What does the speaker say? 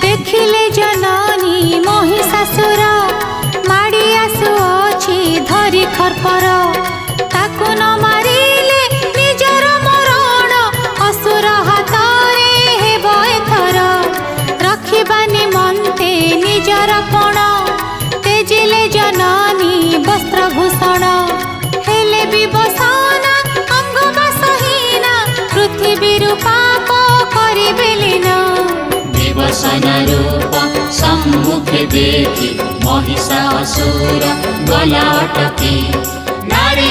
देखिले जननी महिषासुर माड़ी आसुअछि धरी खरपर ताकु न मारिले निजर मरण असुर हातरे हेब एथर रखिबा निमन्ते निजर पण तेजिले जननी वस्त्रभूषण हेले विवसना अंगबासहीना पृथ्वी पाप करिबे लीन विवसन रूप सम्मुखे देखी महिषासुर गला अटकी नारी